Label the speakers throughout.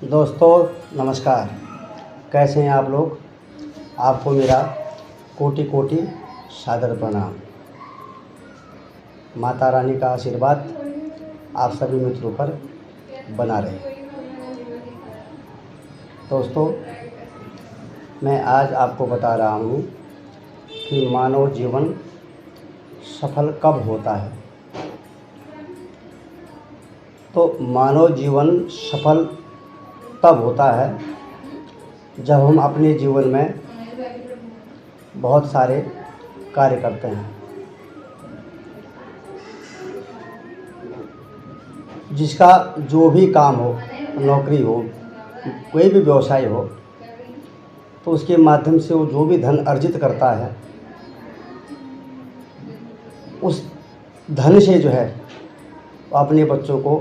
Speaker 1: दोस्तों नमस्कार। कैसे हैं आप लोग। आपको मेरा कोटि कोटि सादर प्रणाम। माता रानी का आशीर्वाद आप सभी मित्रों पर बना रहे। दोस्तों मैं आज आपको बता रहा हूँ कि मानव जीवन सफल कब होता है। तो मानव जीवन सफल तब होता है जब हम अपने जीवन में बहुत सारे कार्य करते हैं। जिसका जो भी काम हो, नौकरी हो, कोई भी व्यवसाय हो, तो उसके माध्यम से वो जो भी धन अर्जित करता है, उस धन से जो है वो अपने बच्चों को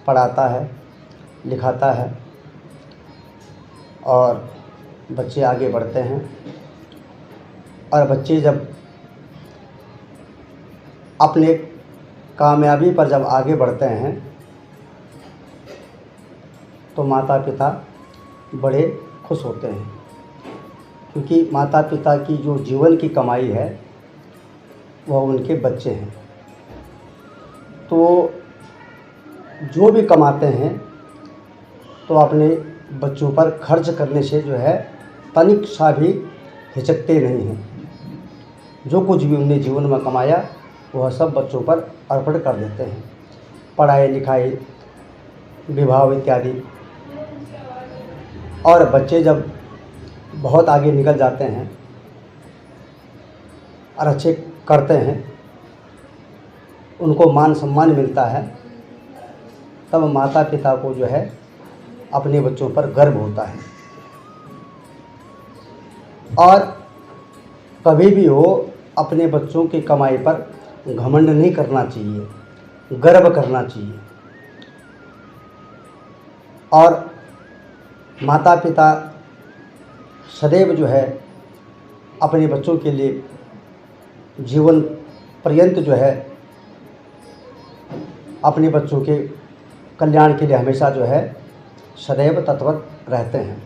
Speaker 1: पढ़ाता है, लिखाता है और बच्चे आगे बढ़ते हैं। और बच्चे जब अपने कामयाबी पर जब आगे बढ़ते हैं तो माता पिता बड़े खुश होते हैं, क्योंकि माता पिता की जो जीवन की कमाई है वह उनके बच्चे हैं। तो जो भी कमाते हैं तो अपने बच्चों पर खर्च करने से जो है तनिक सा भी हिचकते नहीं हैं। जो कुछ भी उन्हें जीवन में कमाया वह सब बच्चों पर अर्पण कर देते हैं। पढ़ाई लिखाई, विवाह इत्यादि। और बच्चे जब बहुत आगे निकल जाते हैं और अच्छे करते हैं, उनको मान सम्मान मिलता है, तब माता पिता को जो है अपने बच्चों पर गर्व होता है। और कभी भी हो अपने बच्चों की कमाई पर घमंड नहीं करना चाहिए, गर्व करना चाहिए। और माता पिता सदैव जो है अपने बच्चों के लिए जीवन पर्यंत जो है अपने बच्चों के कल्याण के लिए हमेशा जो है सदैव तत्पर रहते हैं।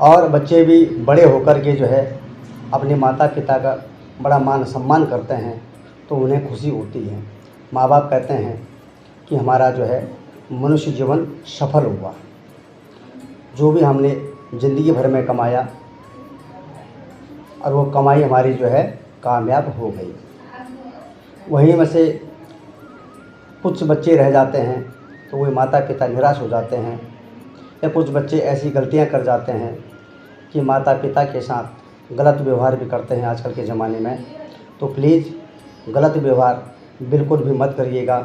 Speaker 1: और बच्चे भी बड़े होकर के जो है अपने माता पिता का बड़ा मान सम्मान करते हैं, तो उन्हें खुशी होती है। माँ बाप कहते हैं कि हमारा जो है मनुष्य जीवन सफल हुआ। जो भी हमने ज़िंदगी भर में कमाया और वो कमाई हमारी जो है कामयाब हो गई। वहीं में से कुछ बच्चे रह जाते हैं तो वे माता पिता निराश हो जाते हैं, या कुछ बच्चे ऐसी गलतियां कर जाते हैं कि माता पिता के साथ गलत व्यवहार भी करते हैं आजकल के ज़माने में। तो प्लीज़ गलत व्यवहार बिल्कुल भी मत करिएगा।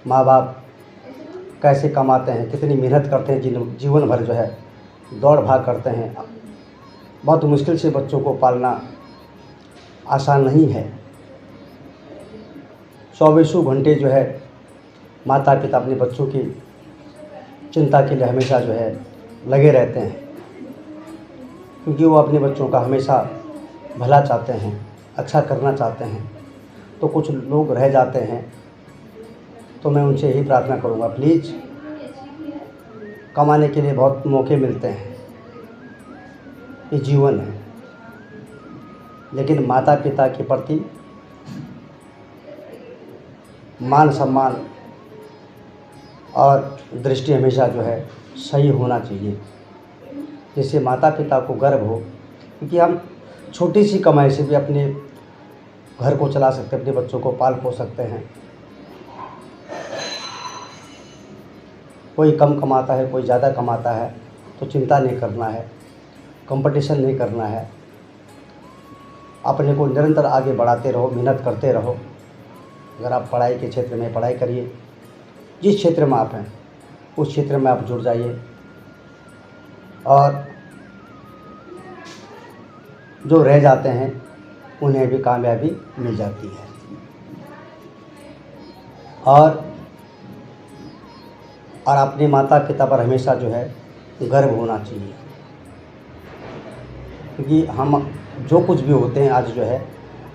Speaker 1: माँ बाप कैसे कमाते हैं, कितनी मेहनत करते हैं, जीवन भर जो है दौड़ भाग करते हैं। बहुत मुश्किल से बच्चों को पालना आसान नहीं है। 24 घंटे जो है माता पिता अपने बच्चों की चिंता के लिए हमेशा जो है लगे रहते हैं, क्योंकि वो अपने बच्चों का हमेशा भला चाहते हैं, अच्छा करना चाहते हैं। तो कुछ लोग रह जाते हैं, तो मैं उनसे यही प्रार्थना करूँगा, प्लीज़ कमाने के लिए बहुत मौके मिलते हैं, ये जीवन है, लेकिन माता पिता के प्रति मान सम्मान और दृष्टि हमेशा जो है सही होना चाहिए, जिससे माता पिता को गर्व हो। क्योंकि हम छोटी सी कमाई से भी अपने घर को चला सकते हैं, अपने बच्चों को पाल पोस सकते हैं। कोई कम कमाता है, कोई ज़्यादा कमाता है, तो चिंता नहीं करना है, कंपटीशन नहीं करना है। अपने को निरंतर आगे बढ़ाते रहो, मेहनत करते रहो। अगर आप पढ़ाई के क्षेत्र में पढ़ाई करिए, जिस क्षेत्र में आप हैं उस क्षेत्र में आप जुड़ जाइए, और जो रह जाते हैं उन्हें भी कामयाबी मिल जाती है। और अपने माता पिता पर हमेशा जो है गर्व होना चाहिए, क्योंकि हम जो कुछ भी होते हैं आज जो है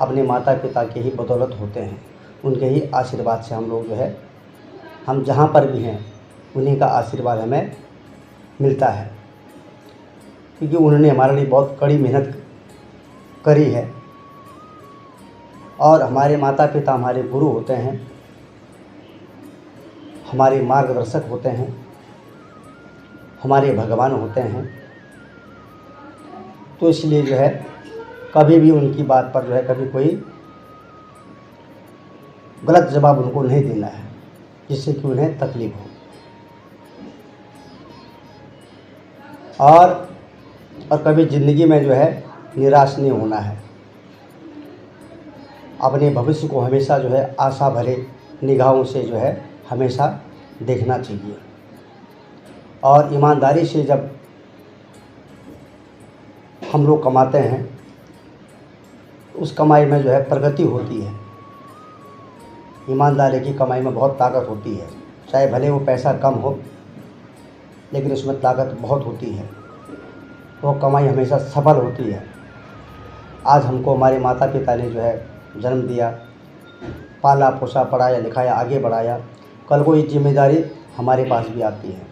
Speaker 1: अपने माता पिता के ही बदौलत होते हैं। उनके ही आशीर्वाद से हम लोग जो है, हम जहाँ पर भी हैं उन्हीं का आशीर्वाद हमें मिलता है, क्योंकि उन्होंने हमारे लिए बहुत कड़ी मेहनत करी है। और हमारे माता पिता हमारे गुरु होते हैं, हमारे मार्गदर्शक होते हैं, हमारे भगवान होते हैं। तो इसलिए जो है कभी भी उनकी बात पर जो है कभी कोई गलत जवाब उनको नहीं देना है, जिससे कि उन्हें तकलीफ हो। और कभी ज़िंदगी में जो है निराश नहीं होना है। अपने भविष्य को हमेशा जो है आशा भरे निगाहों से जो है हमेशा देखना चाहिए। और ईमानदारी से जब हम लोग कमाते हैं, उस कमाई में जो है प्रगति होती है। ईमानदारी की कमाई में बहुत ताकत होती है, चाहे भले वो पैसा कम हो, लेकिन उसमें ताकत बहुत होती है। वो कमाई हमेशा सफल होती है। आज हमको हमारे माता पिता ने जो है जन्म दिया, पाला पोसा, पढ़ाया लिखाया, आगे बढ़ाया। कल को ये जिम्मेदारी हमारे पास भी आती है,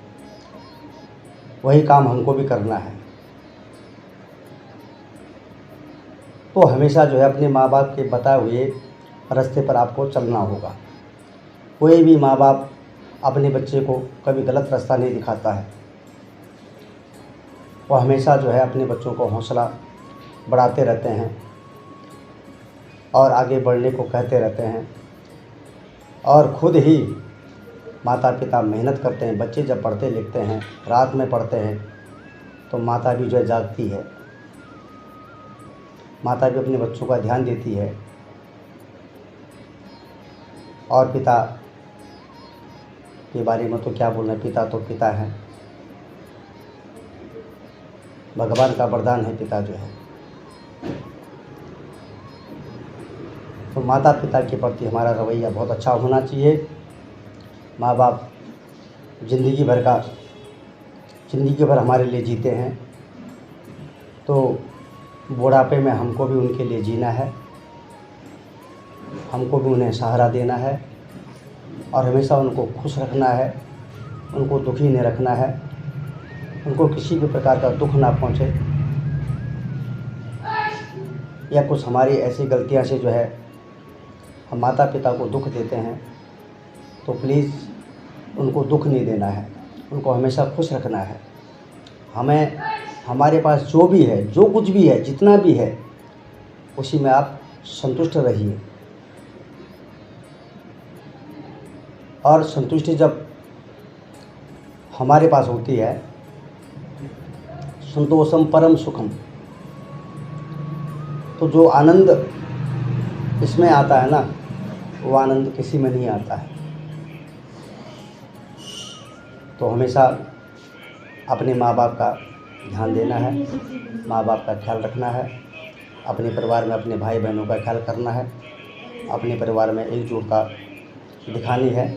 Speaker 1: वही काम हमको भी करना है। तो हमेशा जो है अपने माँ बाप के बताए हुए रास्ते पर आपको चलना होगा। कोई भी माँ बाप अपने बच्चे को कभी गलत रास्ता नहीं दिखाता है। वो हमेशा जो है अपने बच्चों को हौसला बढ़ाते रहते हैं और आगे बढ़ने को कहते रहते हैं। और ख़ुद ही माता पिता मेहनत करते हैं। बच्चे जब पढ़ते लिखते हैं, रात में पढ़ते हैं, तो माता भी जो है जागती है, माता भी अपने बच्चों का ध्यान देती है। और पिता के बारे में तो क्या बोलना, पिता तो पिता है, भगवान का वरदान है पिता जो है। तो माता पिता के प्रति हमारा रवैया बहुत अच्छा होना चाहिए। माँ बाप ज़िंदगी भर हमारे लिए जीते हैं, तो बुढ़ापे में हमको भी उनके लिए जीना है, हमको भी उन्हें सहारा देना है और हमेशा उनको खुश रखना है, उनको दुखी नहीं रखना है, उनको किसी भी प्रकार का दुख ना पहुँचे। या कुछ हमारी ऐसी गलतियाँ से जो है हम माता पिता को दुख देते हैं, तो प्लीज़ उनको दुख नहीं देना है, उनको हमेशा खुश रखना है। हमें हमारे पास जो भी है, जो कुछ भी है, जितना भी है, उसी में आप संतुष्ट रहिए। और संतुष्टि जब हमारे पास होती है, संतोषम परम सुखम, तो जो आनंद इसमें आता है ना, वो आनंद किसी में नहीं आता है। तो हमेशा अपने माँ बाप का ध्यान देना है, माँ बाप का ख्याल रखना है, अपने परिवार में अपने भाई बहनों का ख्याल करना है, अपने परिवार में एकजुटता दिखानी है।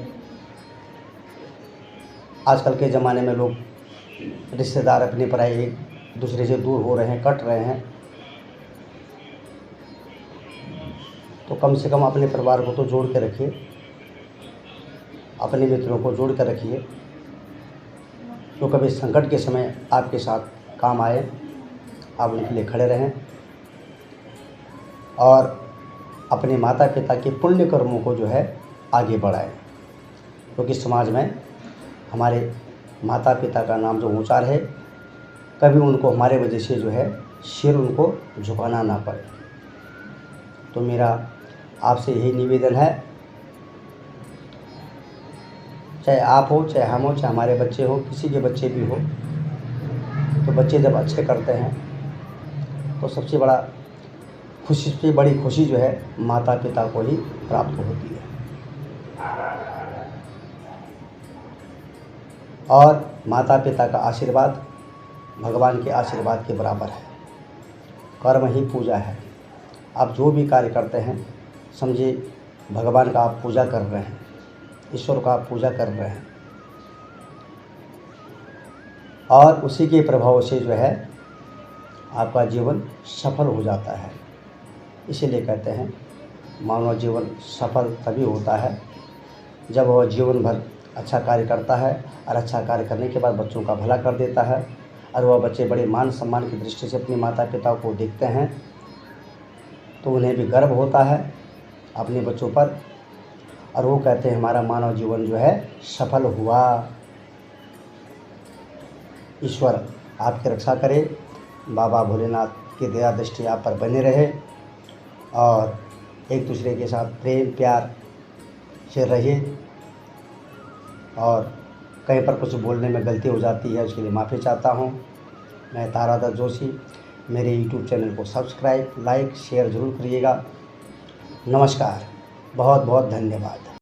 Speaker 1: आजकल के ज़माने में लोग रिश्तेदार अपने पराए एक दूसरे से दूर हो रहे हैं, कट रहे हैं। तो कम से कम अपने परिवार को तो जोड़ के रखिए, अपने मित्रों को जोड़ कर रखिए, तो कभी संकट के समय आपके साथ काम आए, आप उनके लिए खड़े रहें। और अपने माता पिता के पुण्य कर्मों को जो है आगे बढ़ाएं, क्योंकि समाज में हमारे माता पिता का नाम जो ऊंचा रहे, कभी उनको हमारे वजह से जो है सिर उनको झुकाना ना पड़े। तो मेरा आपसे यही निवेदन है, चाहे आप हो, चाहे हम हो, चाहे हमारे बच्चे हो, किसी के बच्चे भी हो, तो बच्चे जब अच्छे करते हैं तो सबसे बड़ी खुशी जो है माता पिता को ही प्राप्त होती है। और माता पिता का आशीर्वाद भगवान के आशीर्वाद के बराबर है। कर्म ही पूजा है। आप जो भी कार्य करते हैं, समझिए भगवान का आप पूजा कर रहे हैं, ईश्वर का आप पूजा कर रहे हैं, और उसी के प्रभाव से जो है आपका जीवन सफल हो जाता है। इसीलिए कहते हैं मानव जीवन सफल तभी होता है जब वह जीवन भर अच्छा कार्य करता है और अच्छा कार्य करने के बाद बच्चों का भला कर देता है और वह बच्चे बड़े मान सम्मान की दृष्टि से अपने माता पिता को देखते हैं, तो उन्हें भी गर्व होता है अपने बच्चों पर और वो कहते हैं हमारा मानव जीवन जो है सफल हुआ। ईश्वर आपकी रक्षा करे, बाबा भोलेनाथ की दया दृष्टि आप पर बने रहे और एक दूसरे के साथ प्रेम प्यार से रहिए। और कहीं पर कुछ बोलने में गलती हो जाती है उसके लिए माफ़ी चाहता हूँ। मैं तारादास जोशी, मेरे यूट्यूब चैनल को सब्सक्राइब लाइक शेयर ज़रूर करिएगा। नमस्कार, बहुत बहुत धन्यवाद।